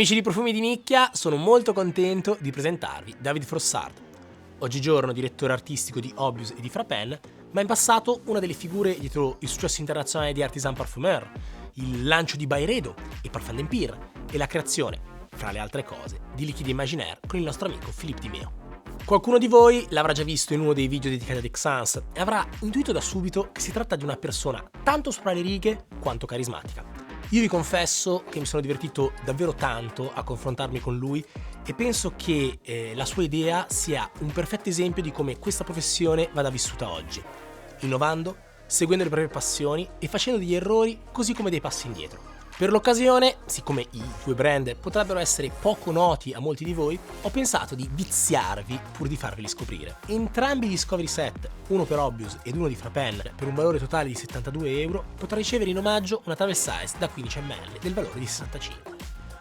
Amici di Profumi di Nicchia, sono molto contento di presentarvi David Frossard. Oggigiorno direttore artistico di Obvious e di Frappel, ma in passato una delle figure dietro il successo internazionale di Artisan Parfumeur, il lancio di Byredo e Parfum d'Empire e la creazione, fra le altre cose, di liquidi imaginaire con il nostro amico Philippe Di Meo. Qualcuno di voi l'avrà già visto in uno dei video dedicati ad Exans e avrà intuito da subito che si tratta di una persona tanto sopra le righe quanto carismatica. Io vi confesso che mi sono divertito davvero tanto a confrontarmi con lui e penso che la sua idea sia un perfetto esempio di come questa professione vada vissuta oggi, innovando, seguendo le proprie passioni e facendo degli errori così come dei passi indietro. Per l'occasione, siccome i due brand potrebbero essere poco noti a molti di voi, ho pensato di viziarvi pur di farveli scoprire. Entrambi gli Discovery Set, uno per Obvious ed uno di Frappel, per un valore totale di 72 euro, potrà ricevere in omaggio una travel size da 15 ml del valore di 65,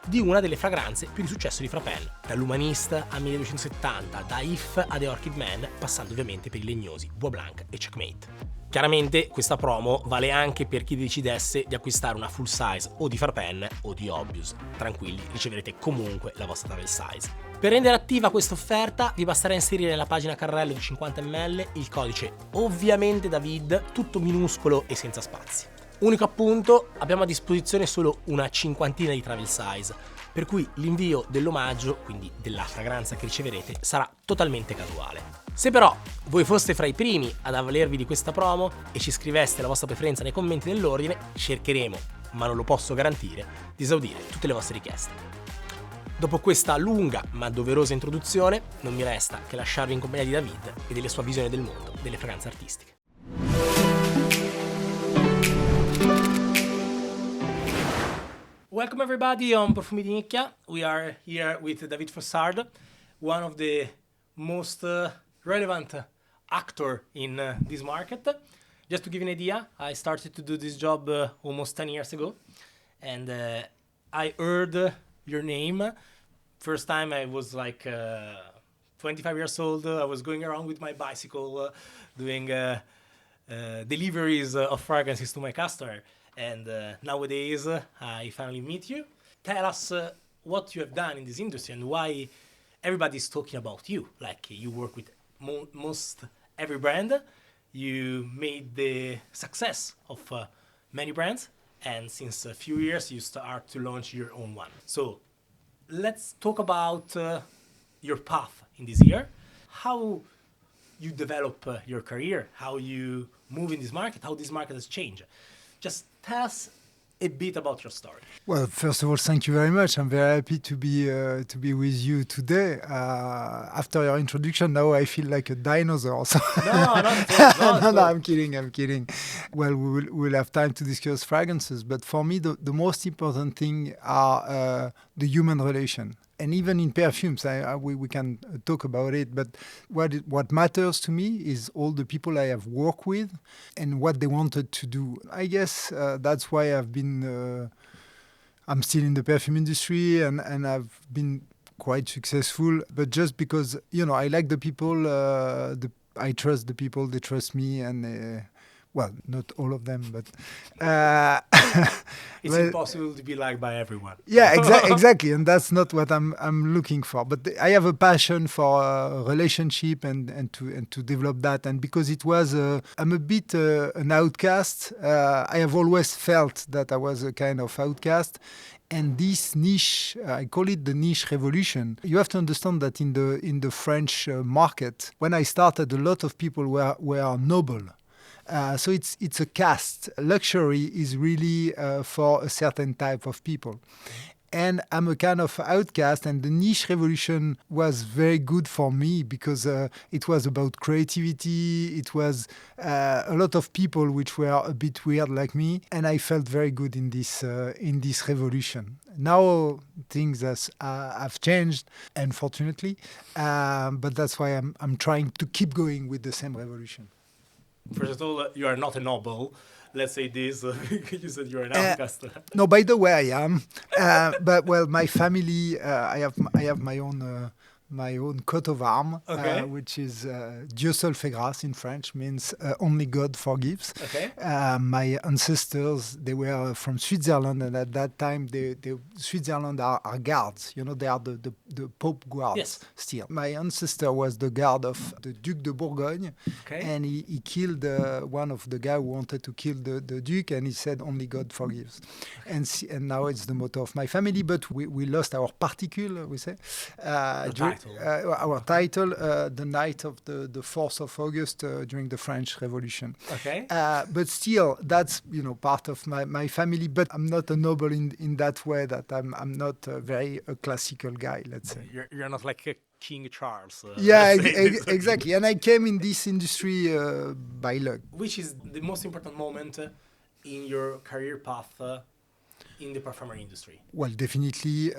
di una delle fragranze più di successo di Frappel, dall'Umanista a 1270, da If a The Orchid Man, passando ovviamente per i legnosi Bois Blanc e Checkmate. Chiaramente questa promo vale anche per chi decidesse di acquistare una full size o di Frappel o di Obvious. Tranquilli, riceverete comunque la vostra travel size. Per rendere attiva questa offerta vi basterà inserire nella pagina carrello di 50 ml il codice ovviamentedavid, tutto minuscolo e senza spazi. Unico appunto, abbiamo a disposizione solo una cinquantina di travel size, per cui l'invio dell'omaggio, quindi della fragranza che riceverete, sarà totalmente casuale. Se però voi foste fra i primi ad avvalervi di questa promo e ci scriveste la vostra preferenza nei commenti dell'ordine, cercheremo, ma non lo posso garantire, di esaudire tutte le vostre richieste. Dopo questa lunga ma doverosa introduzione, non mi resta che lasciarvi in compagnia di David e delle sue visioni del mondo delle fragranze artistiche. Welcome everybody on Profumi di Nicchia. We are here with David Frossard, one of the most relevant actor in this market. Just to give you an idea, I started to do this job almost 10 years ago, and I heard your name. First time I was like 25 years old. I was going around with my bicycle doing deliveries of fragrances to my customer. And nowadays, I finally meet you. Tell us what you have done in this industry and why everybody's talking about you. Like you work with most every brand. You made the success of many brands. And since a few years, you start to launch your own one. So let's talk about your path in this year. How you develop your career, how you move in this market, how this market has changed. Just tell us a bit about your story. Well, first of all, thank you very much. I'm very happy to be with you today. After your introduction, now I feel like a dinosaur. So No, not at all. no, I'm kidding. Well, we'll have time to discuss fragrances, but for me, the most important thing are the human relation. And even in perfumes, we can talk about it. But what matters to me is all the people I have worked with and what they wanted to do. I guess that's why I'm still in the perfume industry and I've been quite successful. But just because, I like the people, I trust the people, they trust me, and well, not all of them, but it's impossible to be liked by everyone. Yeah, exactly, and that's not what I'm looking for. But I have a passion for relationship and to develop that. And because I'm a bit an outcast. I have always felt that I was a kind of outcast. And this niche, I call it the niche revolution. You have to understand that in the French market, when I started, a lot of people were noble. So it's a caste. Luxury is really for a certain type of people. And I'm a kind of outcast, and the niche revolution was very good for me because it was about creativity. It was a lot of people which were a bit weird like me, and I felt very good in this revolution. Now things have changed, unfortunately, but that's why I'm trying to keep going with the same revolution. First of all, you are not a noble. Let's say this. You said you're an outcast. No, by the way, I am. But well, my family, I have my own my own coat of arms, Okay. which is Dieu seul fait grâce in French, means only God forgives. Okay. My ancestors, they were from Switzerland, and at that time, Switzerland are guards. You know, they are the Pope guards Yes. still. My ancestor was the guard of the Duke de Bourgogne, Okay. and he killed one of the guy who wanted to kill the Duke, and he said, only God forgives. And now it's the motto of my family, but we lost our particule, we say. Our title, the night of the 4th of August during the French Revolution. Okay. But still, that's part of my family. But I'm not a noble in that way. That I'm not very a classical guy. Let's say. You're not like a King Charles. Yeah, exactly. And I came in this industry by luck. Which is the most important moment in your career path in the perfumery industry? Well, definitely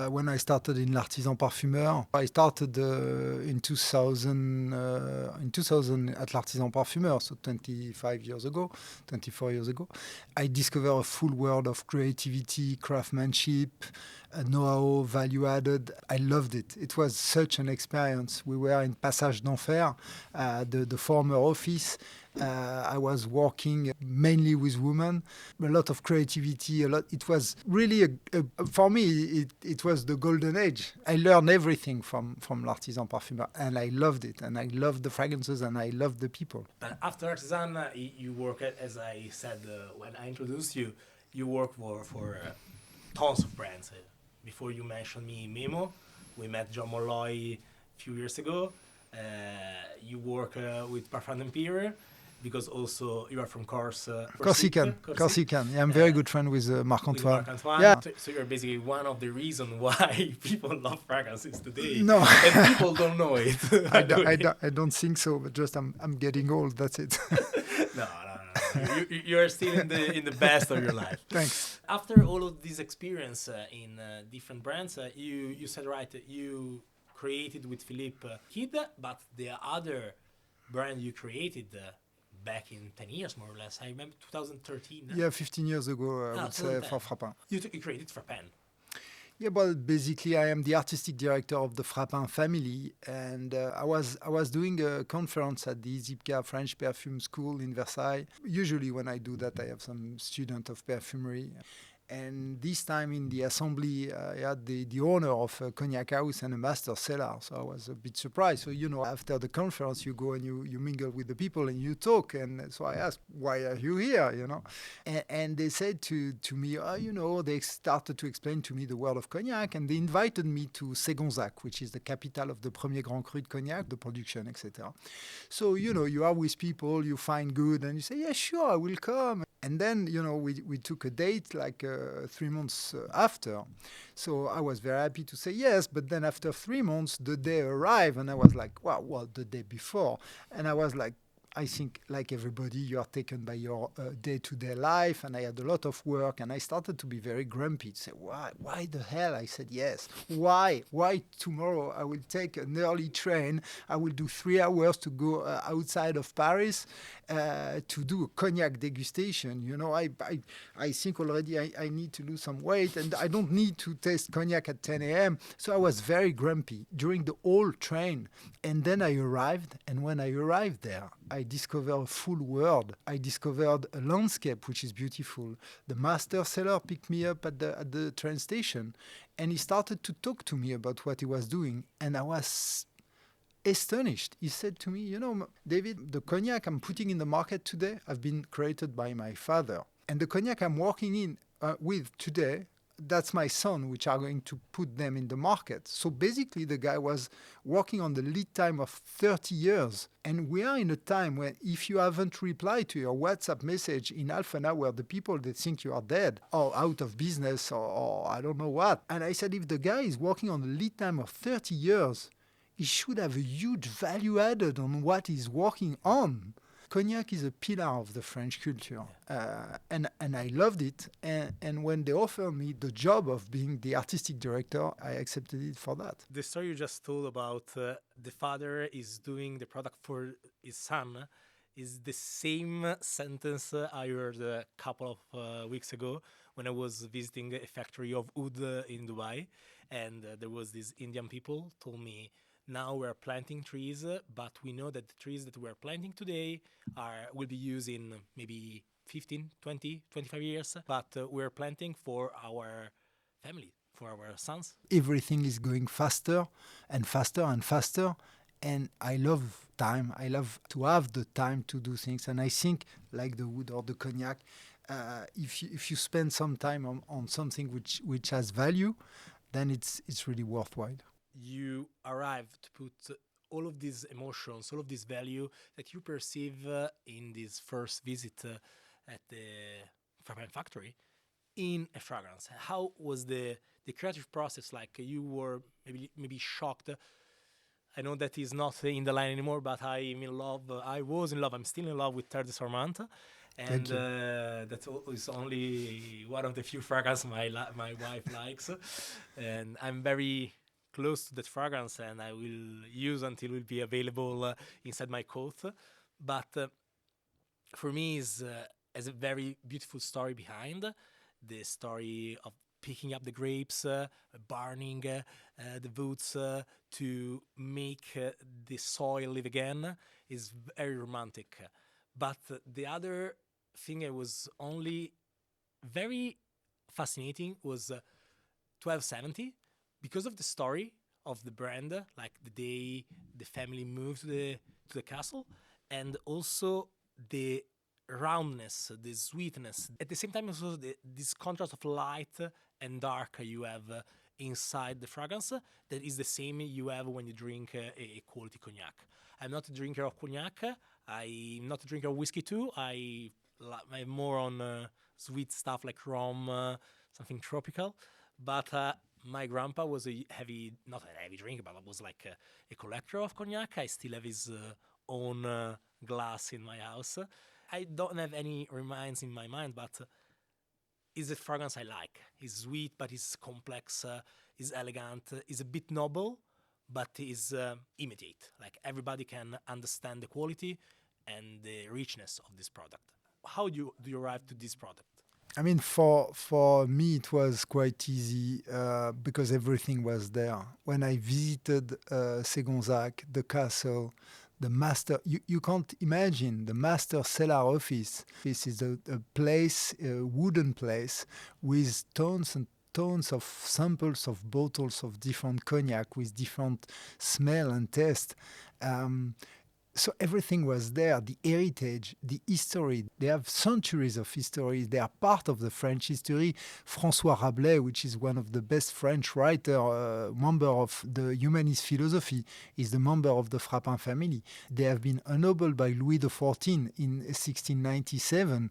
when I started in l'artisan parfumeur. I started in 2000 at l'artisan parfumeur, so 24 years ago. I discovered a full world of creativity, craftsmanship, know-how, value added. I loved it. It was such an experience. We were in Passage d'Enfer, the former office. I was working mainly with women, a lot of creativity, It was really, for me, it was the golden age. I learned everything from l'artisan parfumeur, and I loved it, and I loved the fragrances, and I loved the people. And after artisan, you work, as I said when I introduced you, you work for tons of brands. Before you mentioned me, Memo, we met John Molloy a few years ago. You work with Parfum d'Empire, because also you are from Corsican. Yeah, I'm very good friend with Marc-Antoine. Yeah. So you're basically one of the reasons why people love fragrances today. No. And people don't know it. I don't think so, but just I'm getting old, that's it. No. You're still in the best of your life. Thanks. After all of this experience in different brands, you said right, you created with Philippe Kid, but the other brand you created back in 10 years, more or less. I remember 2013. Yeah, 15 years ago, I would say, for Frappin. You created Frappin. Yeah, well, basically, I am the artistic director of the Frappin family, and I was doing a conference at the ISIPCA French Perfume School in Versailles. Usually, when I do that, I have some student of perfumery. And this time in the assembly, I had the honor of a cognac house and a master cellar. So I was a bit surprised. So, after the conference, you go and you mingle with the people and you talk. And so I asked, why are you here, And they said to me, they started to explain to me the world of cognac. And they invited me to Ségonzac, which is the capital of the Premier Grand Cru de Cognac, the production, etc. So, you are with people, you find good, and you say, yeah, sure, I will come. And then, we took a date like 3 months after. So I was very happy to say yes. But then after 3 months, the day arrived. And I was like, well, the day before. And I was like, I think, like everybody, you are taken by your day-to-day life. And I had a lot of work. And I started to be very grumpy. To say, why the hell? I said, yes. Why tomorrow I will take an early train. I will do 3 hours to go outside of Paris to do a cognac degustation. I think already I need to lose some weight. And I don't need to taste cognac at 10 a.m. So I was very grumpy during the whole train. And then I arrived. And when I arrived there, I discovered a full world. I discovered a landscape which is beautiful. The master seller picked me up at the train station, and he started to talk to me about what he was doing, and I was astonished. He said to me, David, the cognac I'm putting in the market today have been created by my father, and the cognac I'm working with today, that's my son, which are going to put them in the market. So basically, the guy was working on the lead time of 30 years. And we are in a time when if you haven't replied to your WhatsApp message in half an hour, the people, they think you are dead or out of business or I don't know what. And I said, if the guy is working on a lead time of 30 years, he should have a huge value added on what he's working on. Cognac is a pillar of the French culture, and I loved it. And when they offered me the job of being the artistic director, I accepted it for that. The story you just told about the father is doing the product for his son is the same sentence I heard a couple of weeks ago when I was visiting a factory of wood in Dubai. And there was these Indian people told me, now we're planting trees, but we know that the trees that we're planting today will be used in maybe 15, 20, 25 years, but we're planting for our family, for our sons. Everything is going faster and faster and faster. And I love time. I love to have the time to do things. And I think, like the wood or the cognac, if you spend some time on something which has value, then it's really worthwhile. You arrive to put all of these emotions, all of this value that you perceive in this first visit at the Fragrance factory in a fragrance. How was the creative process like? You were maybe shocked. I know that he's not in the line anymore, but I'm in love. I was in love. I'm still in love with Terre de Sormante, and that is only one of the few fragrances my wife likes, and I'm very close to that fragrance, and I will use until it will be available inside my coat. But for me, is as a very beautiful story behind the story of picking up the grapes, burning the woods to make the soil live again is very romantic. But the other thing I was only very fascinating was 1270 because of the story of the brand, like the day the family moved to the castle, and also the roundness, the sweetness. At the same time, also this contrast of light and dark you have inside the fragrance that is the same you have when you drink a quality cognac. I'm not a drinker of cognac. I'm not a drinker of whiskey too. I'm more on sweet stuff like rum, something tropical. But my grandpa was not a heavy drinker, but was like a collector of cognac. I still have his own glass in my house. I don't have any reminds in my mind, but it's a fragrance I like. It's sweet, but it's complex, it's elegant, it's a bit noble, but is imitate. Like everybody can understand the quality and the richness of this product. How do you arrive to this product? I mean, for me, it was quite easy because everything was there. When I visited Segonzac, the castle, the master, you can't imagine the master cellar office. This is a place, a wooden place, with tons and tons of samples of bottles of different cognac with different smell and taste. So everything was there, the heritage, the history. They have centuries of history. They are part of the French history. François Rabelais, which is one of the best French writers, member of the humanist philosophy, is the member of the Frappin family. They have been ennobled by Louis XIV in 1697.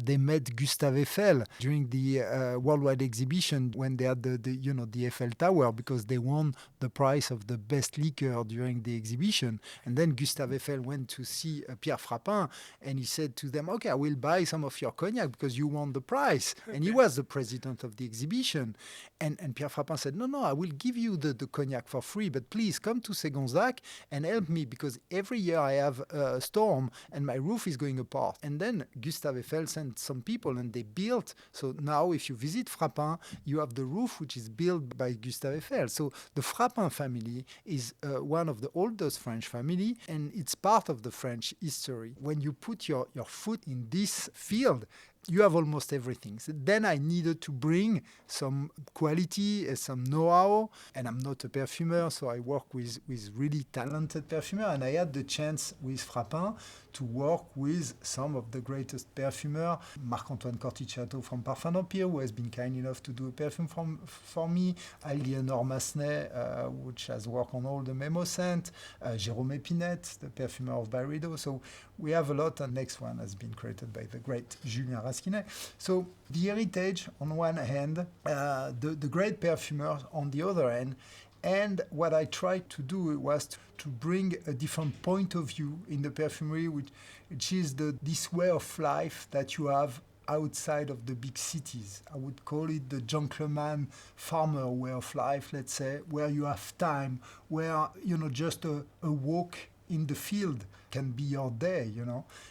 They met Gustave Eiffel during the worldwide exhibition when they had the Eiffel Tower because they won the prize of the best liquor during the exhibition. And then Gustave Eiffel went to see Pierre Frappin and he said to them, okay, I will buy some of your cognac because you won the prize. And he was the president of the exhibition. And Pierre Frappin said, no, I will give you the cognac for free, but please come to Segonzac and help me because every year I have a storm and my roof is going apart. And then Gustave Eiffel sent some people and they built. So now if you visit Frappin, you have the roof which is built by Gustave Eiffel. So the Frappin family is one of the oldest French family and it's part of the French history. When you put your foot in this field, you have almost everything. So then I needed to bring some quality, some know-how, and I'm not a perfumer, so I work with really talented perfumer, and I had the chance with Frappin to work with some of the greatest perfumer, Marc-Antoine Corticciato from Parfum Empire, who has been kind enough to do a perfume for me, Aliénor Massenet, which has worked on all the Memo scent, Jérôme Épinette, the perfumer of Byredo. So we have a lot, and next one has been created by the great Julien Rasquinet. So the heritage on one hand, the great perfumers on the other hand, and what I tried to do was to bring a different point of view in the perfumery, which is this way of life that you have outside of the big cities. I would call it the gentleman farmer way of life, let's say, where you have time, where, just a walk in the field can be your day,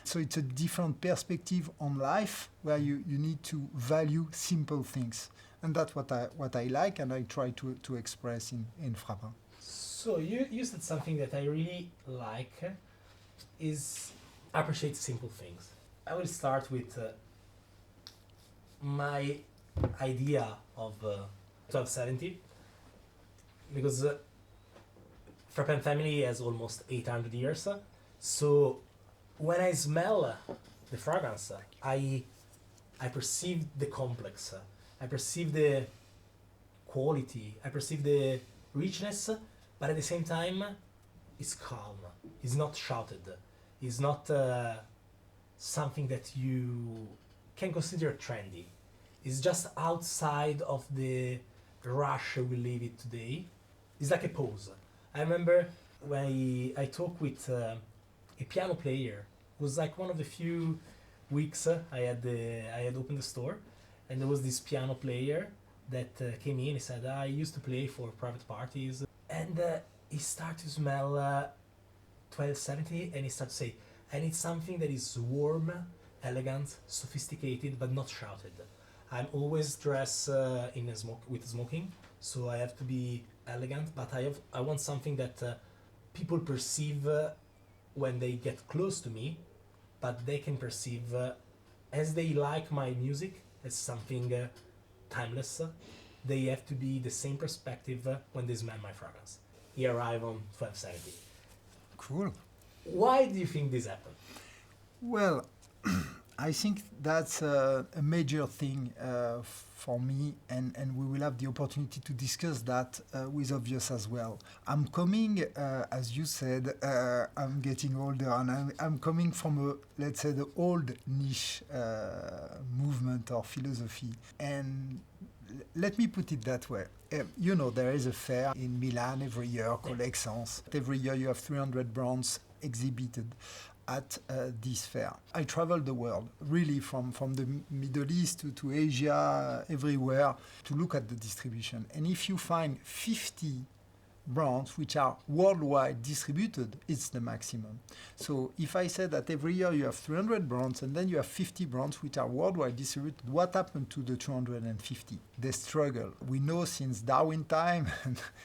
So it's a different perspective on life where you need to value simple things. And that's what I like and I try to express in Frappin. So you said something that I really like is appreciate simple things. I will start with my idea of 1270 because Frappen family has almost 800 years. So when I smell the fragrance, I perceive the complex, I perceive the quality, I perceive the richness, but at the same time, it's calm. It's not shouted. It's not something that you can consider trendy. It's just outside of the rush we live it today. It's like a pause. I remember when I talked with a piano player. It was like one of the few weeks I had opened the store, and there was this piano player that came in. He said, I used to play for private parties, and he started to smell 1270, and he started to say, I need something that is warm, elegant, sophisticated, but not shouted. I'm always dressed with smoking, so I have to be elegant, but I want something that people perceive when they get close to me, but they can perceive as they like my music as something timeless. They have to be the same perspective when they smell my fragrance. He arrived on 1270. Cool. Why do you think this happened? Well, I think that's a major thing for me, and we will have the opportunity to discuss that with Obvious as well. I'm coming, as you said, I'm getting older, and I'm coming from, let's say, the old niche movement or philosophy. And let me put it that way. You know, there is a fair in Milan every year, Collections. Every year you have 300 brands exhibited at this fair. I traveled the world, really from the Middle East to Asia, everywhere, to look at the distribution. And if you find 50 brands which are worldwide distributed, it's the maximum. So if I said that every year you have 300 brands and then you have 50 brands which are worldwide distributed, what happened to the 250? They struggle. We know since Darwin time,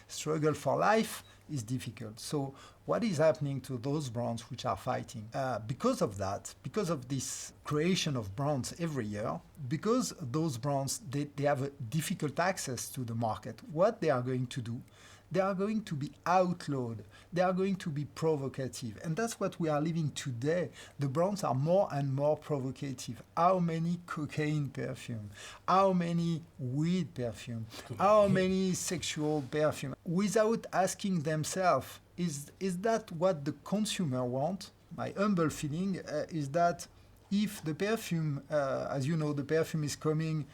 struggle for life is difficult. So what is happening to those brands which are fighting? Because of that, because of this creation of brands every year, because those brands, they have a difficult access to the market, what they are going to do, they are going to be outlawed. They are going to be provocative. And that's what we are living today. The brands are more and more provocative. How many cocaine perfume? How many weed perfume? How many sexual perfume? Without asking themselves, is that what the consumer wants? My humble feeling is that if the perfume, as you know, the perfume is coming,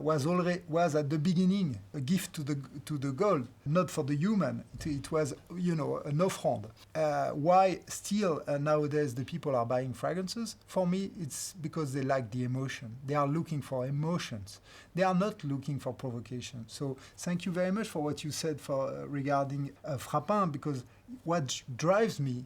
was at the beginning a gift to the god, not for the human. It was, you know, an offrande. Why still nowadays the people are buying fragrances? For me, it's because they like the emotion. They are looking for emotions. They are not looking for provocation. So thank you very much for what you said regarding Frappin, because what drives me,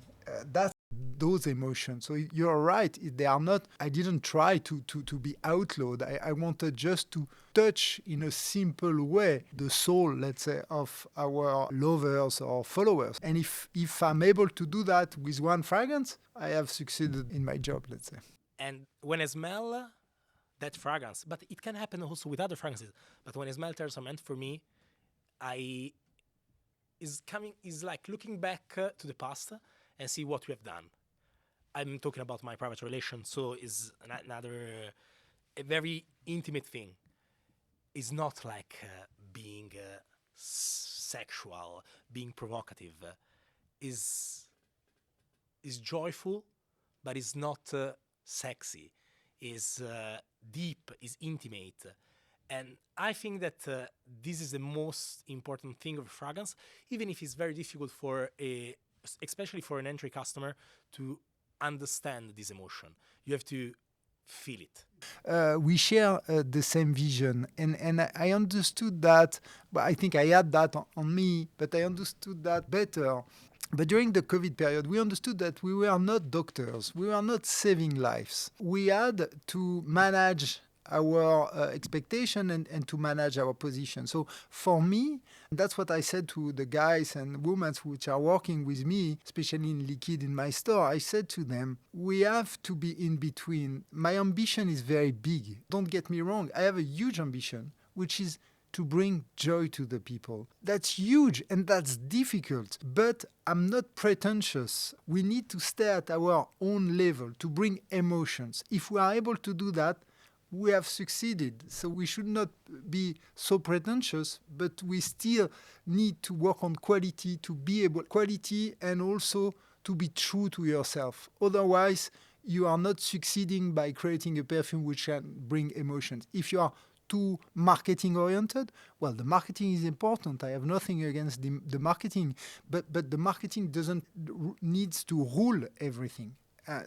that's those emotions. So you're right, they are not, I didn't try to be outlawed. I wanted just to touch in a simple way the soul, let's say, of our lovers or followers. And if I'm able to do that with one fragrance, I have succeeded in my job, let's say. And when I smell that fragrance, but it can happen also with other fragrances, but when I smell Tersamant, for me, is like looking back to the past and see what we have done. I'm talking about my private relation, so is another a very intimate thing. It's not like being sexual, being provocative. Is joyful, but it's not sexy. Is deep, is intimate. And I think that this is the most important thing of a fragrance, even if it's very difficult especially for an entry customer, to understand this emotion. You have to feel it. We share the same vision, and I understood that. But I think I had that on me, but I understood that better. But during the COVID period, we understood that we were not doctors. We were not saving lives. We had to manage our expectation and to manage our position. So for me, that's what I said to the guys and women which are working with me, especially in Liquid in my store. I said to them, we have to be in between. My ambition is very big. Don't get me wrong. I have a huge ambition, which is to bring joy to the people. That's huge and that's difficult, but I'm not pretentious. We need to stay at our own level to bring emotions. If we are able to do that, we have succeeded. So we should not be so pretentious, but we still need to work on quality, to be able quality and also to be true to yourself. Otherwise, you are not succeeding by creating a perfume which can bring emotions. If you are too marketing oriented, well, the marketing is important. I have nothing against the marketing, but the marketing needs to rule everything.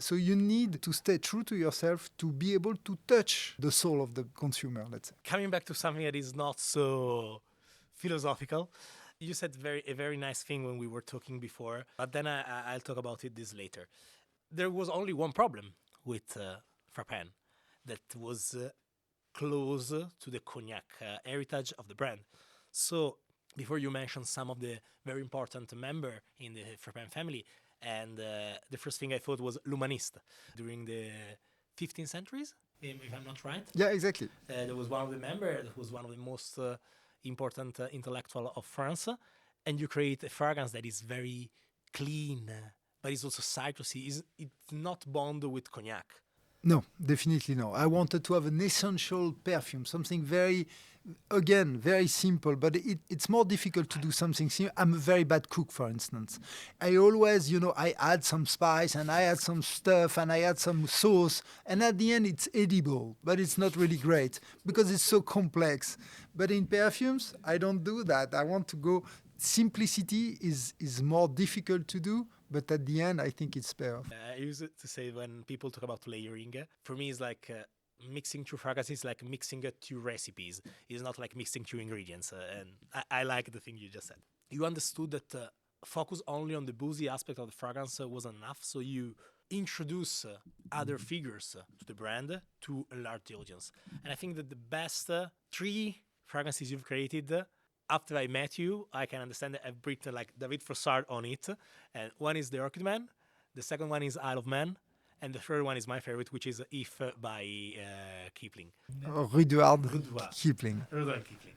So you need to stay true to yourself to be able to touch the soul of the consumer, let's say. Coming back to something that is not so philosophical, you said a very nice thing when we were talking before, but then I'll talk about it this later. There was only one problem with Frappin, that was close to the cognac heritage of the brand. So before you mentioned some of the very important members in the Frappin family, and the first thing I thought was l'humaniste. During the 15th centuries, if I'm not right. Yeah, exactly. There was one of the members that was one of the most important intellectual of France, and you create a fragrance that is very clean, but it's also citrusy. It's not bonded with cognac. No, definitely no. I wanted to have an essential perfume, something very, again, very simple, but it's more difficult to do something simple. I'm a very bad cook, for instance. I always, I add some spice and I add some stuff and I add some sauce, and at the end it's edible, but it's not really great because it's so complex. But in perfumes, I don't do that. I want to go, simplicity is more difficult to do, but at the end, I think it's better. I use it to say when people talk about layering, for me it's like mixing two fragrances, like mixing two recipes. It's not like mixing two ingredients. And I like the thing you just said. You understood that focus only on the boozy aspect of the fragrance wasn't enough, so you introduce other figures to the brand to enlarge the audience. And I think that the best 3 fragrances you've created, after I met you, I can understand that I've written like David Frossard on it. And one is The Orchid Man, the second one is Isle of Man, and the third one is my favorite, which is If by Kipling. Rudyard Kipling. Rudyard Kipling.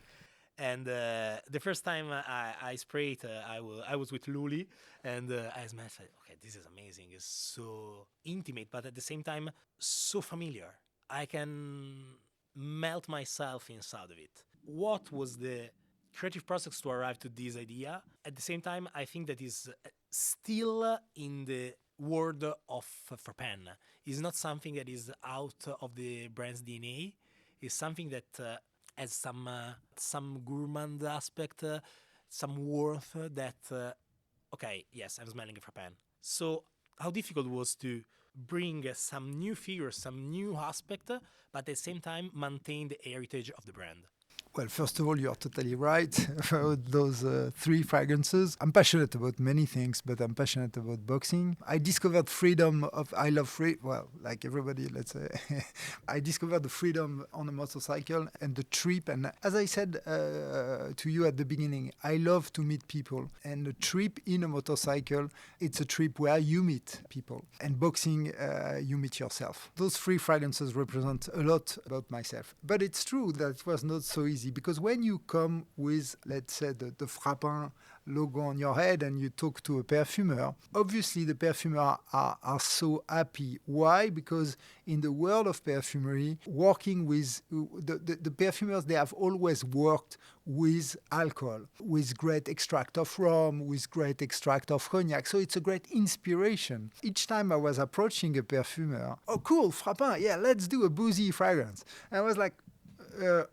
And the first time I sprayed, I was with Luli, and I was like, okay, this is amazing. It's so intimate, but at the same time, so familiar. I can melt myself inside of it. What was the creative process to arrive to this idea? At the same time, I think that is still in the world of Frappin. It's not something that is out of the brand's DNA. It's something that has some gourmand aspect, some worth that, okay, yes, I'm smelling a Frappin. So how difficult it was to bring some new figures, some new aspect, but at the same time maintain the heritage of the brand? Well, first of all, you're totally right about those 3 fragrances. I'm passionate about many things, but I'm passionate about boxing. I discovered I love free, well, like everybody, let's say. I discovered the freedom on a motorcycle and the trip. And as I said to you at the beginning, I love to meet people. And a trip in a motorcycle, it's a trip where you meet people. And boxing, you meet yourself. Those 3 fragrances represent a lot about myself. But it's true that it was not so easy, because when you come with, let's say, the Frappin logo on your head and you talk to a perfumer, obviously the perfumers are so happy. Why? Because in the world of perfumery, working with the perfumers, they have always worked with alcohol, with great extract of rum, with great extract of cognac. So it's a great inspiration. Each time I was approaching a perfumer, oh, cool, Frappin, yeah, let's do a boozy fragrance. And I was like,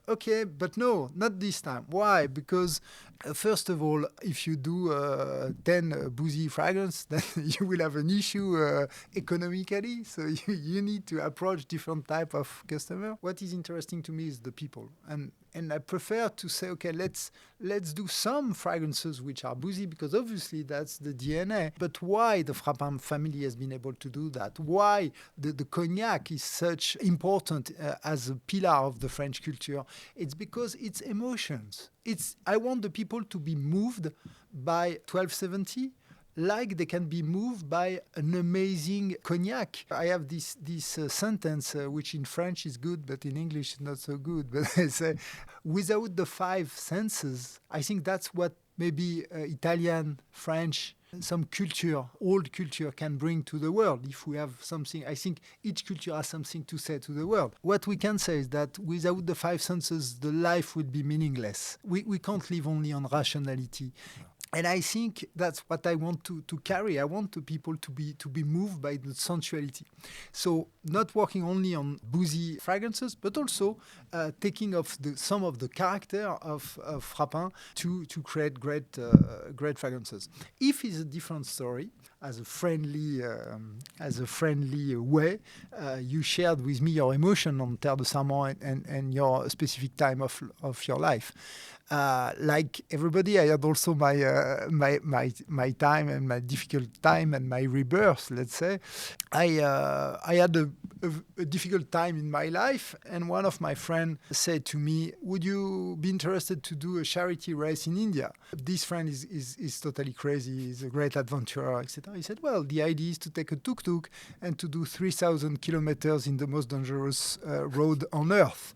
okay, but no, not this time. Why? Because First of all, if you do 10 boozy fragrance, then you will have an issue economically. So you need to approach different type of customer. What is interesting to me is the people, and I prefer to say, okay, let's do some fragrances which are boozy, because obviously that's the DNA. But why the Frappin family has been able to do that? Why the cognac is such important as a pillar of the French culture? It's because it's emotions. I want the people to be moved by 1270 like they can be moved by an amazing cognac. I have this sentence, which in French is good, but in English is not so good. But I say, without the five senses, I think that's what maybe Italian, French, some culture, old culture can bring to the world. If we have something, I think each culture has something to say to the world. What we can say is that without the five senses, the life would be meaningless. We can't live only on rationality. And I think that's what I want to carry. I want the people to be moved by the sensuality. So not working only on boozy fragrances, but also taking off some of the character of Frappin to create great fragrances. If it's a different story, as a friendly way, you shared with me your emotion on Terre de Serment and your specific time of your life. Like everybody, I had also my time and my difficult time and my rebirth. Let's say, I had a difficult time in my life, and one of my friends said to me, "Would you be interested to do a charity race in India?" This friend is totally crazy. He's a great adventurer, etc. He said, "Well, the idea is to take a tuk-tuk and to do 3,000 kilometers in the most dangerous road on earth."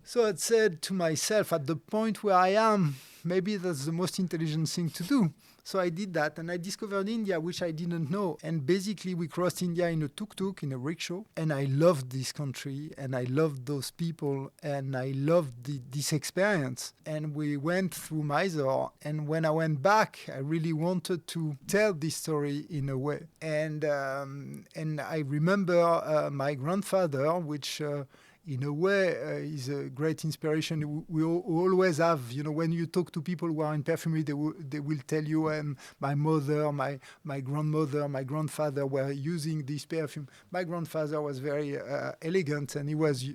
So I said to myself, at the point where I am, maybe that's the most intelligent thing to do. So I did that, and I discovered India, which I didn't know. And basically, we crossed India in a tuk-tuk, in a rickshaw. And I loved this country, and I loved those people, and I loved this experience. And we went through Mysore. And when I went back, I really wanted to tell this story in a way. And I remember my grandfather, which... in a way, is a great inspiration. We always have, when you talk to people who are in perfumery, they will tell you, my mother, my grandmother, my grandfather were using this perfume. My grandfather was very elegant, and he was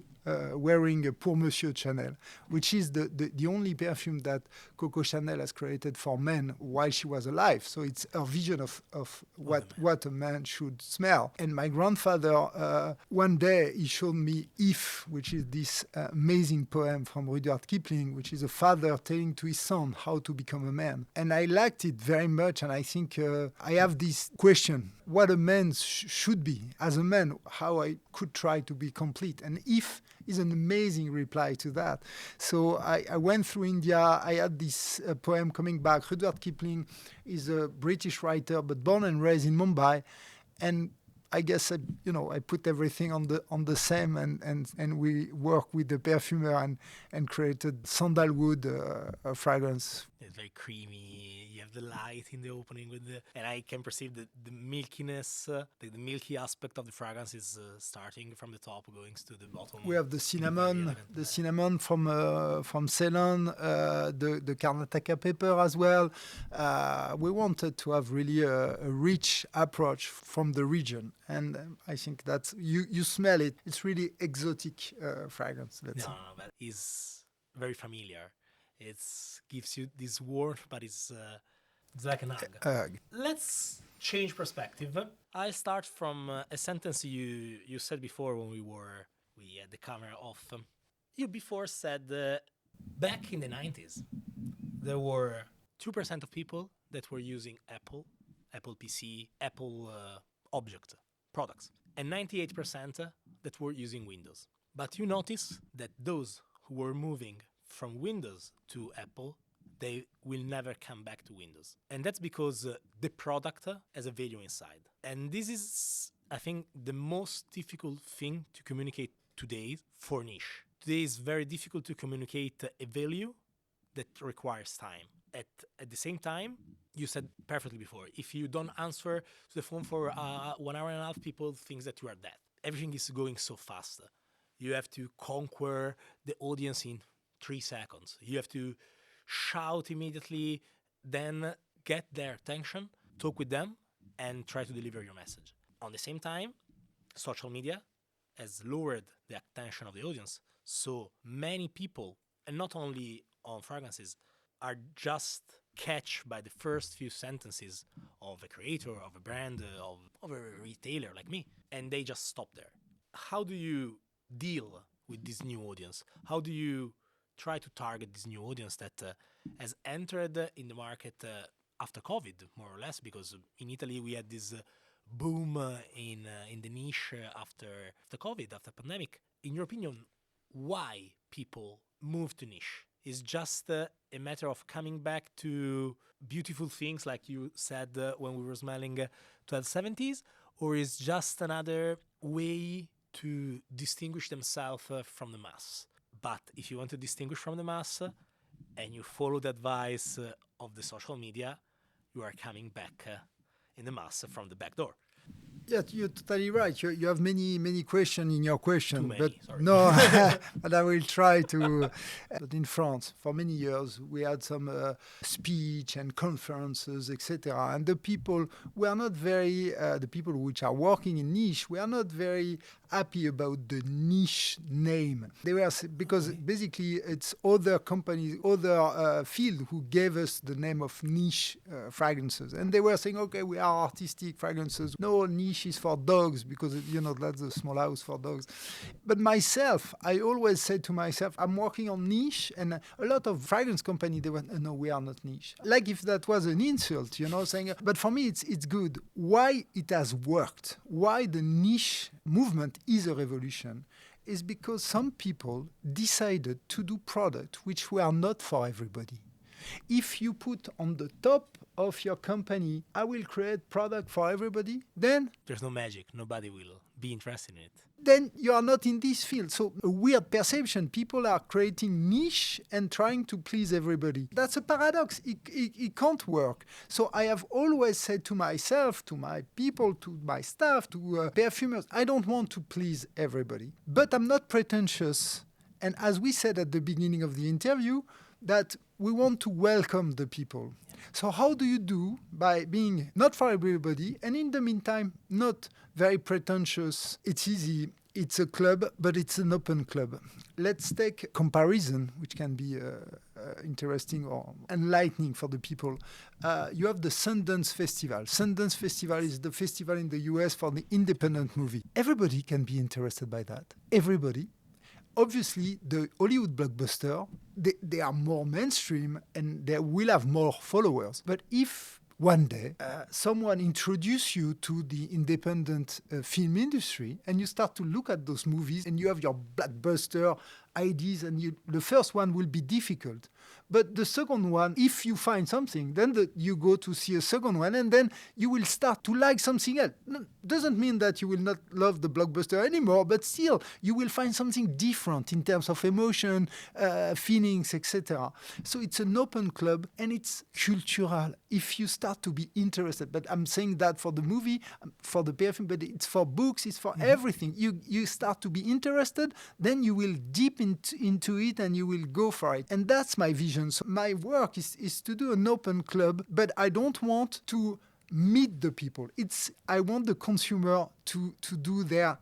wearing a Pour Monsieur Chanel, which is the only perfume that Coco Chanel has created for men while she was alive. So it's her vision of what a man should smell. And my grandfather, one day, he showed me If, which is this amazing poem from Rudyard Kipling, which is a father telling to his son how to become a man. And I liked it very much, and I think I have this question, what a man should be. As a man, how I could try to be complete. And If is an amazing reply to that. So I went through India. I had this poem coming back. Rudyard Kipling is a British writer, but born and raised in Mumbai. And I guess I put everything on the same, and we work with the perfumer and created sandalwood fragrance. It's very creamy. You have the light in the opening and I can perceive the milkiness, the milky aspect of the fragrance is starting from the top, going to the bottom. We have the cinnamon from Ceylon, the Karnataka pepper as well. We wanted to have really a rich approach from the region, and I think that you smell it. It's really exotic fragrance. No, but it's very familiar. It gives you this warmth, but it's like an hug. Let's change perspective. I'll start from a sentence you said before when we had the camera off. You before said back in the 90s, there were 2% of people that were using Apple PC, Apple object products, and 98% that were using Windows. But you notice that those who were moving from Windows to Apple, they will never come back to Windows. And that's because the product has a value inside. And this is, I think, the most difficult thing to communicate today for niche. Today is very difficult to communicate a value that requires time. At the same time, you said perfectly before, if you don't answer to the phone for 1 hour and a half, people think that you are dead. Everything is going so fast. You have to conquer the audience in 3 seconds. You have to shout immediately, then get their attention, talk with them, and try to deliver your message. On the same time, social media has lowered the attention of the audience. So many people, and not only on fragrances, are just catch by the first few sentences of a creator, of a brand, of a retailer like me, and they just stop there. How do you deal with this new audience? How do you try to target this new audience that has entered in the market after COVID, more or less, because in Italy we had this boom in the niche after COVID, after pandemic. In your opinion, why people move to niche? Is just a matter of coming back to beautiful things like you said when we were smelling 1270s, or is just another way to distinguish themselves from the mass? But if you want to distinguish from the mass and you follow the advice of the social media, you are coming back in the mass from the back door. Yeah, you're totally right. You have many questions in your question. Too many, but sorry. No, but I will try to. But in France, for many years, we had some speech and conferences, etc. And the people were not very, the people which are working in niche, we are not very happy about the niche name. They were, because basically it's other companies, other field who gave us the name of niche fragrances. And they were saying, okay, we are artistic fragrances. No, niche is for dogs because, that's the small house for dogs. But myself, I always said to myself, I'm working on niche, and a lot of fragrance companies, they went, no, we are not niche. Like if that was an insult, saying, but for me, it's good. Why it has worked, why the niche movement is a revolution, is because some people decided to do products which were not for everybody. If you put on the top of your company, I will create product for everybody, then there's no magic. Nobody will be interested in it. Then you are not in this field. So a weird perception. People are creating niche and trying to please everybody. That's a paradox. It can't work. So I have always said to myself, to my people, to my staff, to perfumers, I don't want to please everybody. But I'm not pretentious. And as we said at the beginning of the interview, that we want to welcome the people. So how do you do by being not for everybody and in the meantime not very pretentious? It's easy. It's a club, but it's an open club. Let's take comparison, which can be interesting or enlightening for the people. You have the Sundance Festival. Sundance Festival is the festival in the US for the independent movie. Everybody can be interested by that. Everybody. Obviously, the Hollywood blockbuster, they are more mainstream and they will have more followers. But if one day someone introduces you to the independent film industry and you start to look at those movies and you have your blockbuster ideas and the first one will be difficult. But the second one, if you find something, then you go to see a second one and then you will start to like something else. Doesn't mean that you will not love the blockbuster anymore, but still you will find something different in terms of emotion, feelings, etc. So it's an open club and it's cultural if you start to be interested. But I'm saying that for the movie, for the perfume, but it's for books, it's for everything. You start to be interested, then you will deep into it and you will go for it. And that's my vision. So my work is to do an open club, but I don't want to meet the people. I want the consumer to do their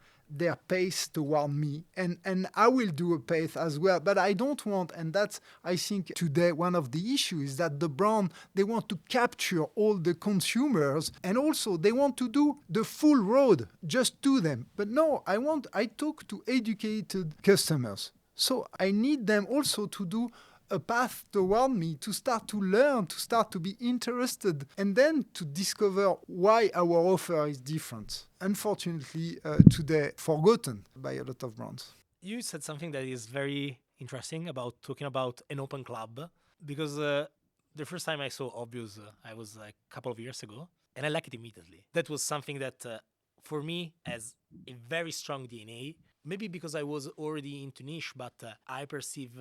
pace toward me, and I will do a pace as well. But I don't want, and that's, I think, today one of the issues is that the brand, they want to capture all the consumers, and also they want to do the full road just to them. But no, I talk to educated customers. So I need them also to do a path toward me, to start to learn, to start to be interested, and then to discover why our offer is different. Unfortunately, today, forgotten by a lot of brands. You said something that is very interesting about talking about an open club, because the first time I saw Obvious, I was like a couple of years ago, and I liked it immediately. That was something that, for me, has a very strong DNA, maybe because I was already into niche, but I perceive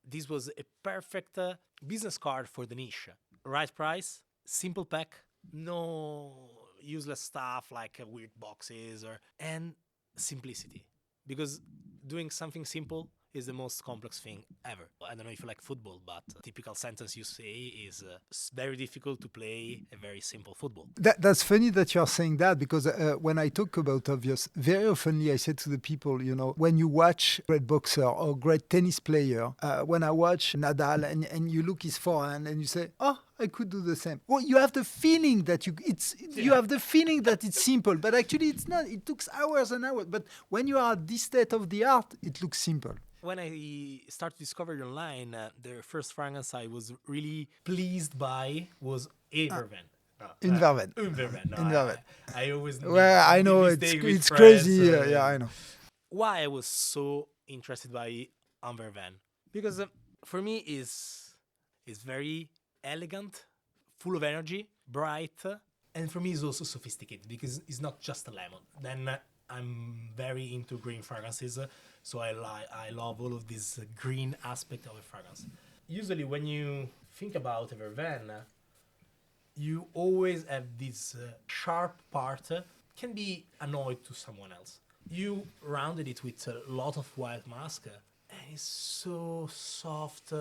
this was a perfect business card for the niche. Right price, simple pack, no useless stuff like weird boxes and simplicity. Because doing something simple is the most complex thing ever. I don't know if you like football, but a typical sentence you say is it's very difficult to play a very simple football. That's funny that you're saying that, because when I talk about obvious, very oftenly I say to the people, when you watch great boxer or great tennis player, when I watch Nadal and you look his forehand and you say, oh, I could do the same. Well, you have the feeling that you have the feeling that it's simple, but actually it's not. It took hours and hours. But when you are at this state of the art, it looks simple. When I started to discover it online, the first fragrance I was really pleased by was Everven. Inverven. No, I always well, I know it's friends, crazy. Yeah, I know. Why I was so interested by Amverven? Because for me is very elegant, full of energy, bright, and for me it's also sophisticated because it's not just a lemon. Then I'm very into green fragrances, so I love all of this green aspect of a fragrance. Usually when you think about a Vervein, you always have this sharp part, can be annoyed to someone else. You rounded it with a lot of white musk, and it's so soft,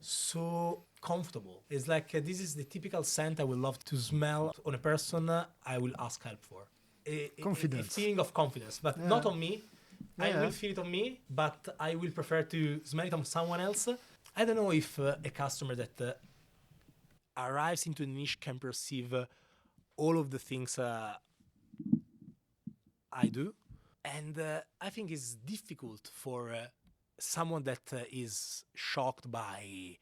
so comfortable. It's like this is the typical scent I would love to smell on a person I will ask help for. Confidence. A feeling of confidence, but not on me. I will feel it on me, but I will prefer to smell it on someone else. I don't know if a customer that arrives into the niche can perceive all of the things I do. And I think it's difficult for someone that is shocked by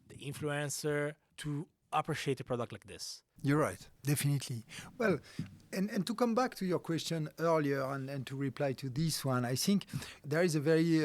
the influencer to appreciate a product like this. You're right, definitely. Well, and to come back to your question earlier and to reply to this one, I think there is a very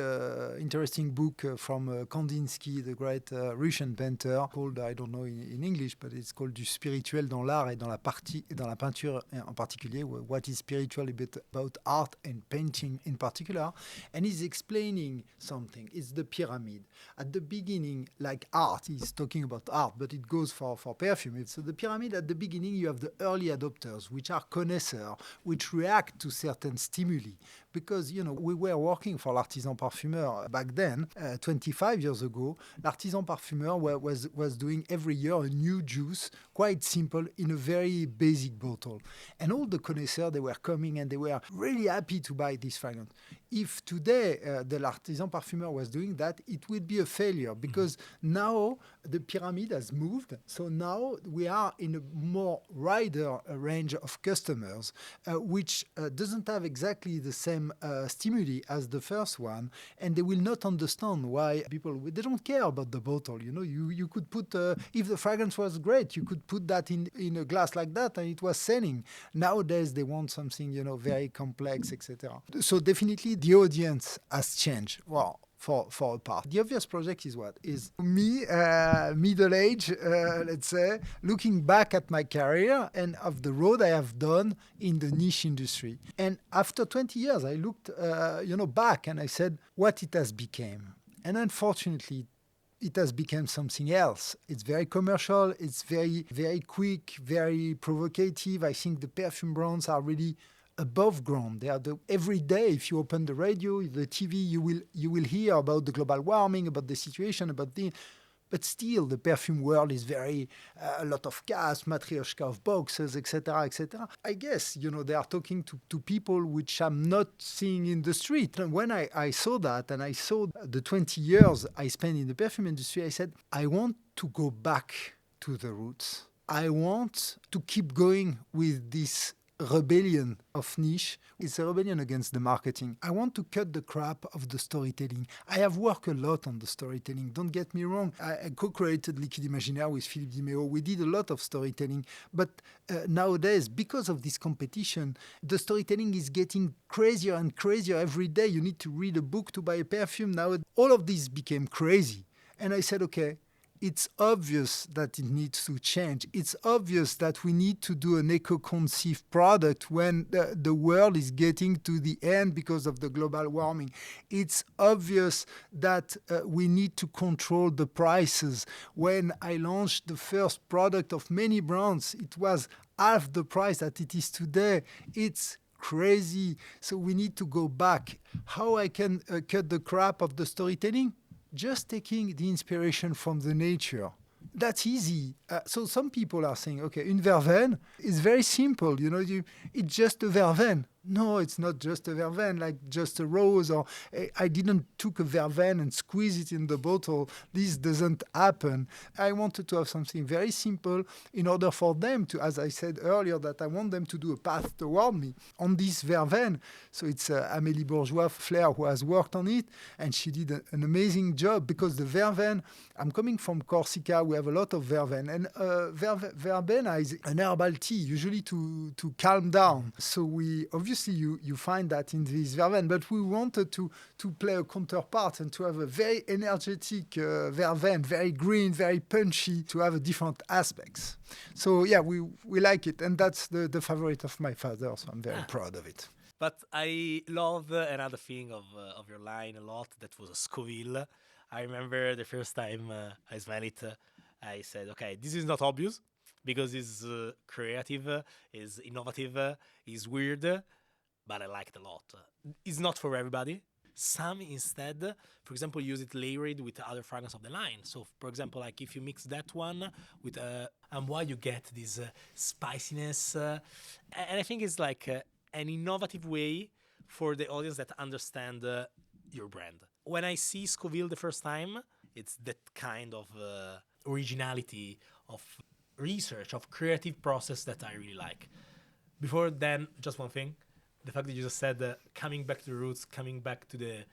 interesting book from Kandinsky, the great Russian painter, called, I don't know in English, but it's called Du spirituel dans l'art et dans la peinture en particulier, what is spiritual a bit about art and painting in particular. And he's explaining something. It's the pyramid. At the beginning, like art, he's talking about art, but it goes for perfume. So the pyramid, at the beginning, you have the early adopters, which are connoisseurs, which react to certain stimuli. Because, we were working for l'artisan parfumeur back then, 25 years ago. L'artisan parfumeur was doing every year a new juice, quite simple, in a very basic bottle. And all the connoisseurs, they were coming and they were really happy to buy this fragrance. If today the l'artisan parfumeur was doing that, it would be a failure, because now the pyramid has moved. So now we are in a more wider range of customers, which doesn't have exactly the same stimuli as the first one, and they will not understand why they don't care about the bottle. You could put, if the fragrance was great, you could put that in a glass like that and it was selling. Nowadays they want something, very complex, etc. So definitely the audience has changed. Well, for a part. The obvious project is what? Is me, middle age, let's say, looking back at my career and of the road I have done in the niche industry. And after 20 years, I looked, back and I said, what it has become. And unfortunately, it has become something else. It's very commercial. It's very, very quick, very provocative. I think the perfume brands are really above ground. They are every day, if you open the radio, the TV, you will hear about the global warming, about the situation, but still the perfume world is very a lot of cast, matryoshka of boxes, etc., etc. I guess they are talking to people which I'm not seeing in the street. And when I saw that and I saw the 20 years I spent in the perfume industry, I said, I want to go back to the roots. I want to keep going with this rebellion of niche. It's a rebellion against the marketing. I want to cut the crap of the storytelling. I have worked a lot on the storytelling. Don't get me wrong. I co-created Liquide Imaginaire with Philippe Dimeo. We did a lot of storytelling. But nowadays, because of this competition, the storytelling is getting crazier and crazier every day. You need to read a book to buy a perfume. Now, all of this became crazy. And I said, okay, it's obvious that it needs to change. It's obvious that we need to do an eco-conceived product when the world is getting to the end because of the global warming. It's obvious that we need to control the prices. When I launched the first product of many brands, it was half the price that it is today. It's crazy. So we need to go back. How I can cut the crap of the storytelling? Just taking the inspiration from the nature. That's easy. So some people are saying, okay, une verveine is very simple. It's just a verveine. No, it's not just a verveine, like just a rose. Or I didn't took a verveine and squeeze it in the bottle. This doesn't happen. I wanted to have something very simple in order for them to, as I said earlier, that I want them to do a path toward me on this verveine. So it's Amélie Bourgeois-Flair who has worked on it, and she did an amazing job because the verveine, I'm coming from Corsica, we have a lot of verveine, and verbena is an herbal tea, usually to calm down. So we obviously you find that in this verveine, but we wanted to play a counterpart and to have a very energetic verveine, very green, very punchy, to have a different aspects. So yeah, we like it, and that's the favorite of my father, so I'm very proud of it. But I love another thing of your line a lot. That was a Scoville. I remember the first time I smelled it, I said, okay, this is not obvious because it's creative, is innovative, is weird, but I like it a lot. It's not for everybody. Some instead, for example, use it layered with other fragrances of the line. So, for example, like if you mix that one with and why you get this spiciness, and I think it's like an innovative way for the audience that understand your brand. When I see Scoville the first time, it's that kind of originality, of research, of creative process that I really like. Before then, just one thing. The fact that you just said coming back to the roots, coming back to the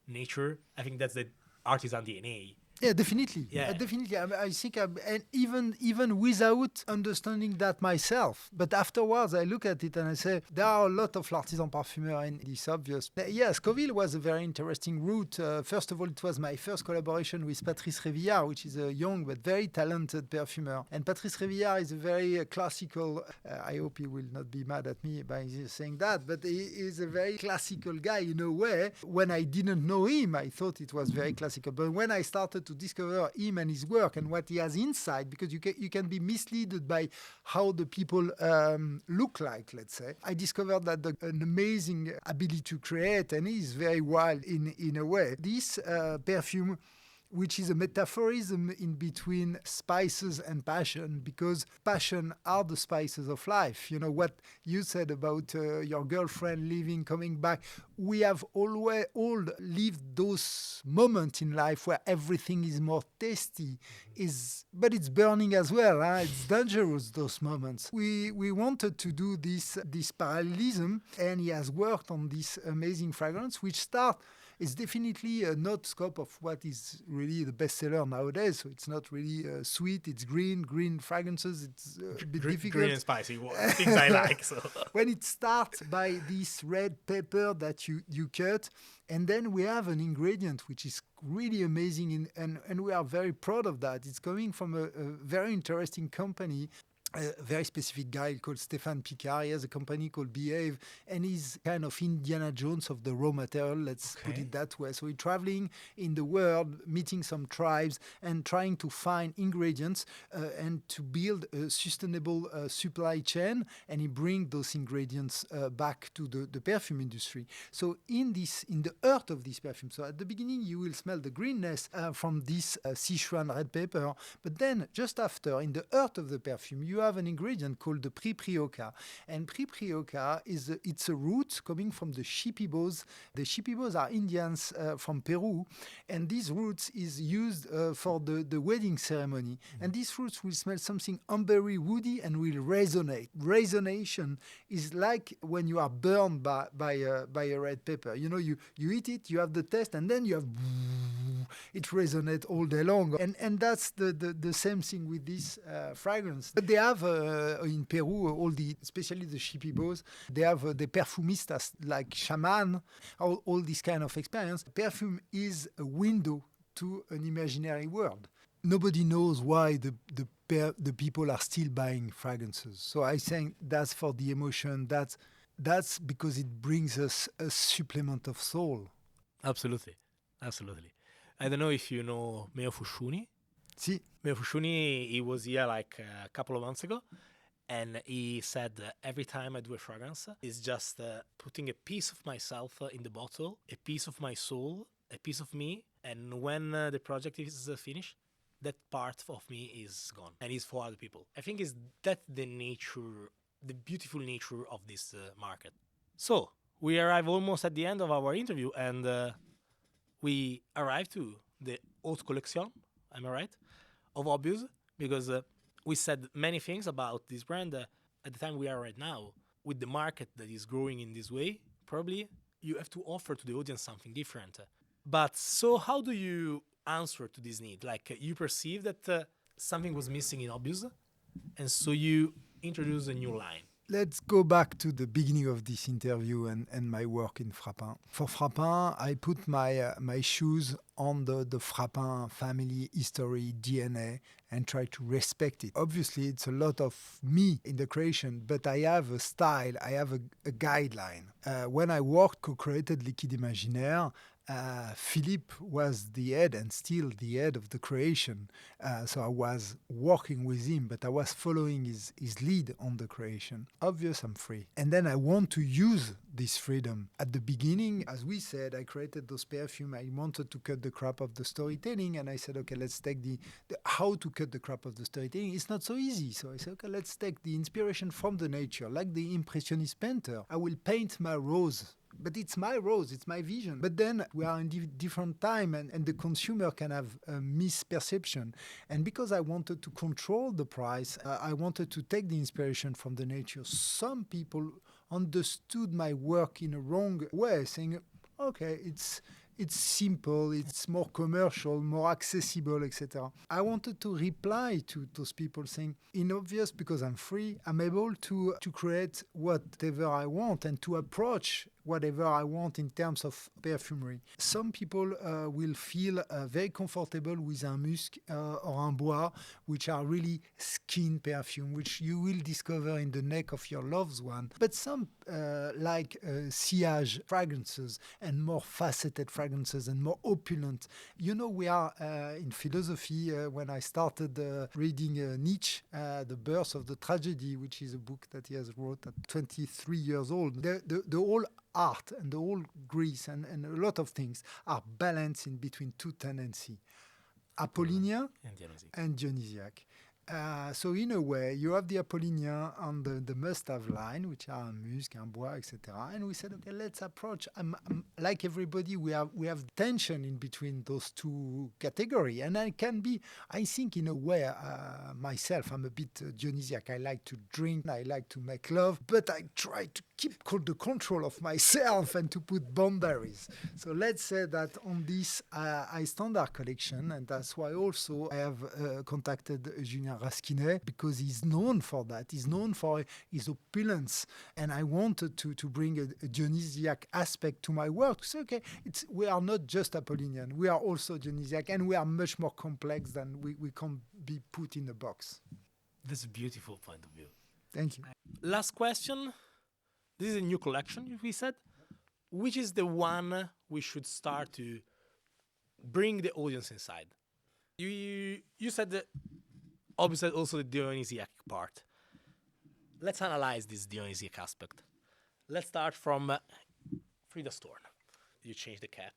nature, I think that's the artisan DNA. Yeah, definitely. Yeah. Definitely. I think, and even without understanding that myself, but afterwards I look at it and I say, there are a lot of artisan parfumeurs and it's obvious. Yeah, Scoville was a very interesting route. First of all, it was my first collaboration with Patrice Révillard, which is a young but very talented perfumer. And Patrice Révillard is a very classical, I hope he will not be mad at me by saying that, but he is a very classical guy in a way. When I didn't know him, I thought it was very classical. But when I started to discover him and his work and what he has inside, because you can be misled by how the people look like, let's say. I discovered that an amazing ability to create, and he is very wild in a way. This perfume, which is a metaphorism in between spices and passion, because passion are the spices of life. You know what you said about your girlfriend leaving, coming back. We have all lived those moments in life where everything is more tasty, but it's burning as well. It's dangerous, those moments. We wanted to do this parallelism, and he has worked on this amazing fragrance, which it's definitely not scope of what is really the bestseller nowadays. So it's not really sweet. It's green fragrances. It's a bit difficult. Green and spicy, things I like. So when it starts by this red pepper that you cut, and then we have an ingredient which is really amazing, and we are very proud of that. It's coming from a very interesting company. A very specific guy called Stéphane Picard. He has a company called Behave, and he's kind of Indiana Jones of the raw material, let's put it that way. So he's traveling in the world, meeting some tribes, and trying to find ingredients and to build a sustainable supply chain, and he brings those ingredients back to the perfume industry. So in the earth of this perfume, so at the beginning you will smell the greenness from this Sichuan red pepper, but then just after, in the earth of the perfume, you have an ingredient called the priprioca. And priprioca it's a root coming from the shipibos. The shipibos are Indians from Peru, and these roots is used for the wedding ceremony. And these roots will smell something ambery woody and will resonate. Resonation is like when you are burned by a red pepper. You know, you eat it, you have the taste, and then you have it resonates all day long. And that's the same thing with this fragrance. But they have in Peru, especially the shipibos, they have the perfumistas like shaman, all this kind of experience. Perfume is a window to an imaginary world. Nobody knows why the people are still buying fragrances. So I think that's for the emotion. That's because it brings us a supplement of soul. Absolutely. I don't know if you know Meo Fushuni. Si. Meo Fushuni, he was here like a couple of months ago, And he said, every time I do a fragrance, it's just putting a piece of myself in the bottle, a piece of my soul, a piece of me. And when the project is finished, that part of me is gone and is for other people. I think is that the nature, the beautiful nature of this market. So we arrive almost at the end of our interview, and we arrive to the haute collection, am I right, of Obvious, because we said many things about this brand at the time we are right now. With the market that is growing in this way, probably you have to offer to the audience something different. But so how do you answer to this need? Like you perceive that something was missing in Obvious, and so you introduce a new line. Let's go back to the beginning of this interview and my work in Frappin. For Frappin, I put my shoes on the Frappin family history, DNA, and try to respect it. Obviously, it's a lot of me in the creation, but I have a style, I have a guideline. When I co-created Liquide Imaginaire, Philippe was the head and still the head of the creation. So I was working with him, but I was following his lead on the creation. Obvious, I'm free. And then I want to use this freedom. At the beginning, as we said, I created those perfume. I wanted to cut the crap of the storytelling, and I said, okay, let's take the how to cut the crap of the storytelling. It's not so easy. So I said, okay, let's take the inspiration from the nature, like the Impressionist painter. I will paint my rose. But it's my rose, it's my vision. But then we are in different time, and the consumer can have a misperception. And because I wanted to control the price, I wanted to take the inspiration from the nature. Some people understood my work in a wrong way, saying, okay, it's simple, it's more commercial, more accessible, etc. I wanted to reply to those people saying, in Obvious, because I'm free, I'm able to create whatever I want and to approach whatever I want in terms of perfumery. Some people will feel very comfortable with un musc or un bois, which are really skin perfume, which you will discover in the neck of your loved one. But some like sillage fragrances and more faceted fragrances and more opulent. You know, we are in philosophy, when I started reading Nietzsche, The Birth of the Tragedy, which is a book that he has wrote at 23 years old. The whole art and the whole Greece and a lot of things are balanced in between two tendencies, Apollinea and Dionysiac. So in a way, you have the Apollinea on the must-have line, which are musc, bois, etc. And we said, okay, let's approach. Like everybody, we have tension in between those two categories. And I think in a way, myself, I'm a bit Dionysiac. I like to drink, I like to make love, but I try to keep the control of myself and to put boundaries. So let's say that on this high standard collection, and that's why also I have contacted Julien Raskinet, because he's known for that. He's known for his opulence, and I wanted to bring a Dionysiac aspect to my work. So okay, we are not just Apollinian, we are also Dionysiac, and we are much more complex than we can be put in a box. That's a beautiful point of view. Thank you. Last question. This is a new collection, we said. Which is the one we should start to bring the audience inside? You said that, obviously, also the Dionysiac part. Let's analyze this Dionysiac aspect. Let's start from Frida Storn. You change the cap.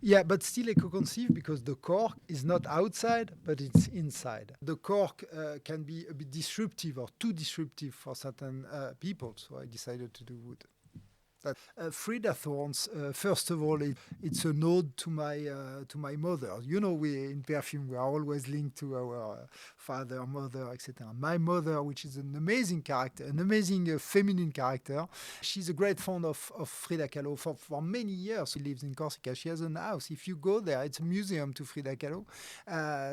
Yeah, but still eco-conceived, because the cork is not outside, but it's inside. The cork can be a bit disruptive or too disruptive for certain people, so I decided to do wood. Frida Thorns, first of all, it's an ode to my mother. You know, we in perfume, we are always linked to our father, mother, etc. My mother, which is an amazing character, an amazing feminine character, she's a great fan of Frida Kahlo. For many years, she lives in Corsica. She has a house. If you go there, it's a museum to Frida Kahlo.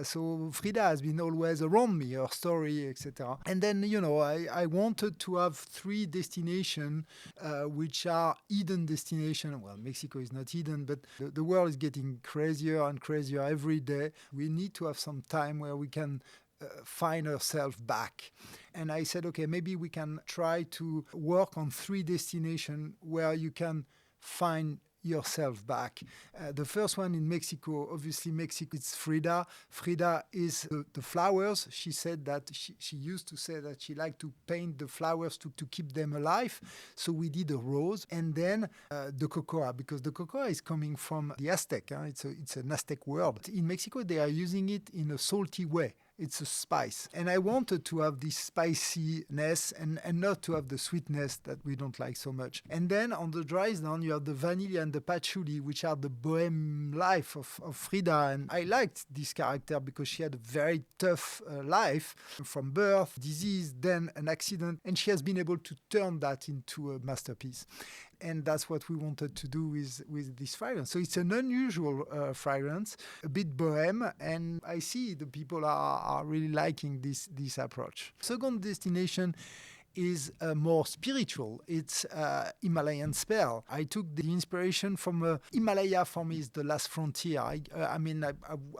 So Frida has been always around me, her story, etc. And then, you know, I wanted to have 3 destinations which are hidden destination. Well, Mexico is not hidden, but the world is getting crazier and crazier every day. We need to have some time where we can find ourselves back. And I said, okay, maybe we can try to work on 3 destinations where you can find yourself back. The first one in Mexico, obviously Mexico, it's Frida. Frida is the flowers. She said that she used to say that she liked to paint the flowers to keep them alive. So we did a rose, and then the cocoa, because the cocoa is coming from the Aztec. It's an Aztec word. In Mexico, they are using it in a salty way. It's a spice. And I wanted to have this spiciness and not to have the sweetness that we don't like so much. And then on the dries down, you have the vanilla and the patchouli, which are the bohème life of Frida. And I liked this character because she had a very tough life from birth, disease, then an accident. And she has been able to turn that into a masterpiece. And that's what we wanted to do with this fragrance. So it's an unusual fragrance, a bit bohème, and I see the people are really liking this approach. Second destination is more spiritual. It's Himalayan spell. I took the inspiration from Himalaya. For me is the last frontier. I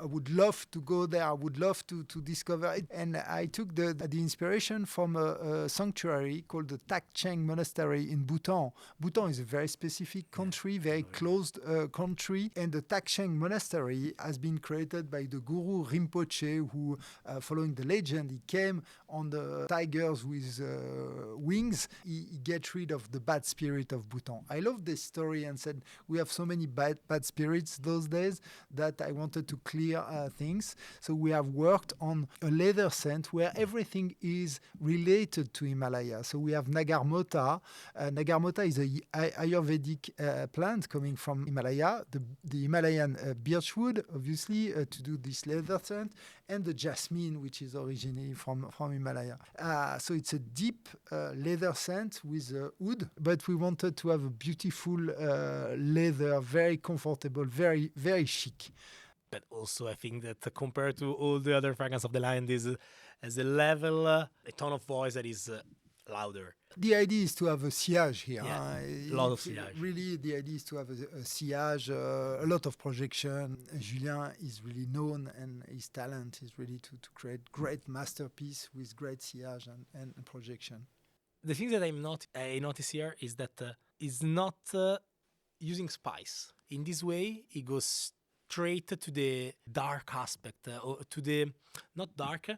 would love to go there. I would love to discover it. And I took the inspiration from a sanctuary called the Takcheng Monastery in Bhutan. Bhutan is a very specific country, very closed country. And the Takcheng Monastery has been created by the Guru Rinpoche, who, following the legend, he came on the tigers with wings. He gets rid of the bad spirit of Bhutan. I love this story and said we have so many bad spirits those days that I wanted to clear things. So we have worked on a leather scent where everything is related to Himalaya. So we have Nagarmota. Nagarmota is a Ayurvedic plant coming from Himalaya. The Himalayan birchwood, obviously, to do this leather scent, and the jasmine, which is originally from Himalaya. So it's a deep leather scent with wood, but we wanted to have a beautiful leather, very comfortable, very, very chic. But also, I think that compared to all the other fragrances of the line, this has a level, a tone of voice that is louder. The idea is to have a sillage here. Yeah, a lot of sillage. Really, the idea is to have a sillage, a lot of projection. Julien is really known, and his talent is really to create great masterpiece with great sillage and projection. The thing that I notice here is that it's not using spice. In this way, it goes straight to the dark aspect, or to the, not dark,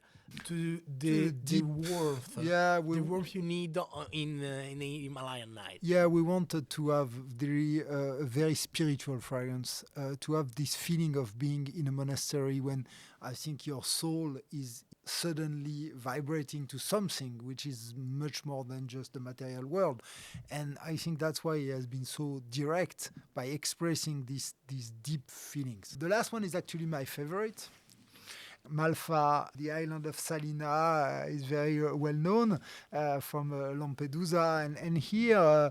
to the warmth. Yeah, the warmth you need in a Himalayan night. Yeah, we wanted to have a very spiritual fragrance, to have this feeling of being in a monastery when I think your soul is suddenly vibrating to something which is much more than just the material world. And I think that's why he has been so direct by expressing these deep feelings. The last one is actually my favorite. Malfa, the island of Salina, is very well known from Lampedusa. And here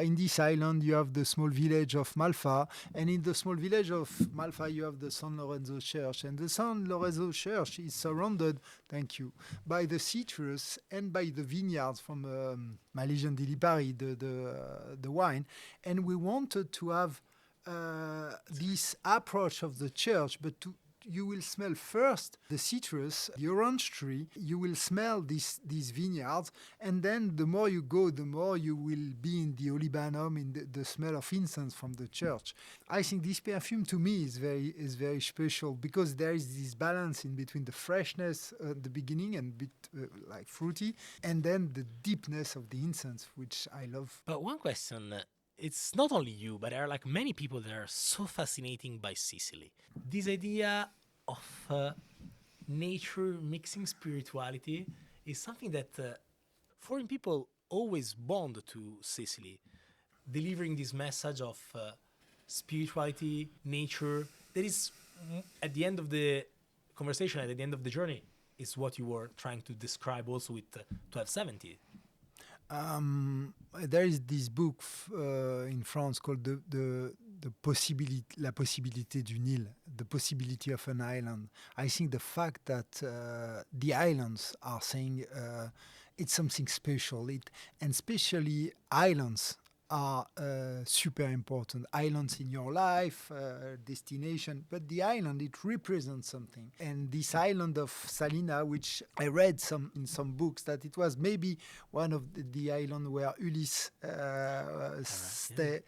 in this island, you have the small village of Malfa. And in the small village of Malfa, you have the San Lorenzo Church. And the San Lorenzo Church is surrounded, thank you, by the citrus and by the vineyards from Malaysian di Lipari, the wine. And we wanted to have this approach of the church, but you will smell first the citrus, the orange tree. You will smell these vineyards, and then the more you go, the more you will be in the olibanum, in the smell of incense from the church. I think this perfume to me is very special because there is this balance in between the freshness at the beginning and a bit like fruity, and then the deepness of the incense, which I love. But one question. It's not only you, but there are like many people that are so fascinating by Sicily. This idea of nature mixing spirituality is something that foreign people always bond to Sicily, delivering this message of spirituality, nature, that is, at the end of the conversation, at the end of the journey, is what you were trying to describe also with 1270. There is this book in France called La possibilité d'une île, the possibility of an island. I think the fact that the islands are saying it's something special, and especially islands are super important. Islands in your life, destination, but the island, it represents something. And this island of Salina, which I read in some books, that it was maybe one of the island where Ulysse stayed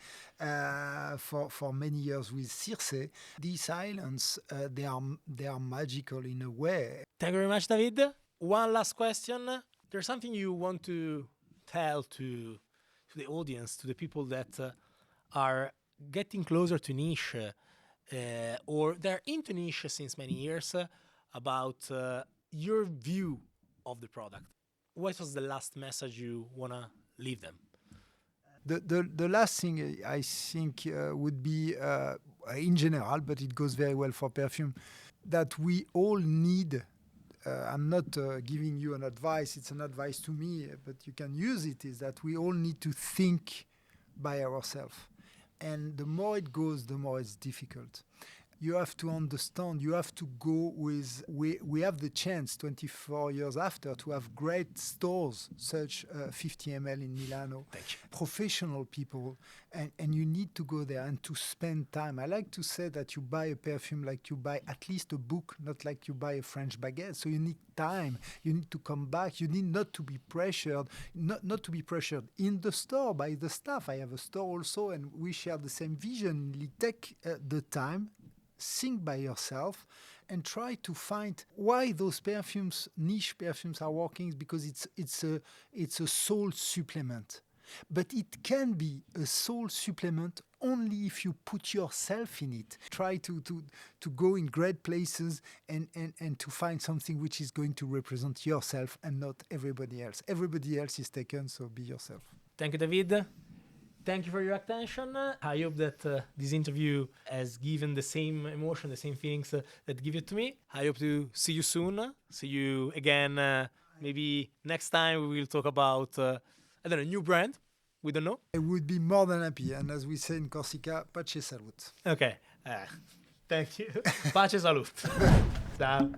for many years with Circe. These islands, they are magical in a way. Thank you very much, David. One last question. There's something you want to tell to the audience, to the people that are getting closer to Niche, or they're into Niche since many years, about your view of the product. What was the last message you want to leave them? The last thing I think would be, in general, but it goes very well for perfume, that we all need. I'm not giving you an advice, it's an advice to me, but you can use it, is that we all need to think by ourselves. And the more it goes, the more it's difficult. You have to understand, you have to go with, we have the chance 24 years after to have great stores, such 50 ml in Milano, professional people, and you need to go there and to spend time. I like to say that you buy a perfume like you buy at least a book, not like you buy a French baguette. So you need time, you need to come back, you need not to be pressured, not to be pressured in the store by the staff. I have a store also, and we share the same vision. Take the time, think by yourself, and try to find why those perfumes, niche perfumes, are working, because it's a soul supplement. But it can be a soul supplement only if you put yourself in it. Try to go in great places and to find something which is going to represent yourself and not everybody else. Everybody else is taken, so be yourself. Thank you, David. Thank you for your attention. I hope that this interview has given the same emotion, the same feelings that give it to me. I hope to see you soon. See you again. Maybe next time we will talk about, I don't know, a new brand. We don't know. I would be more than happy. And as we say in Corsica, pace salut. Okay. Thank you. Pace salut. Ciao.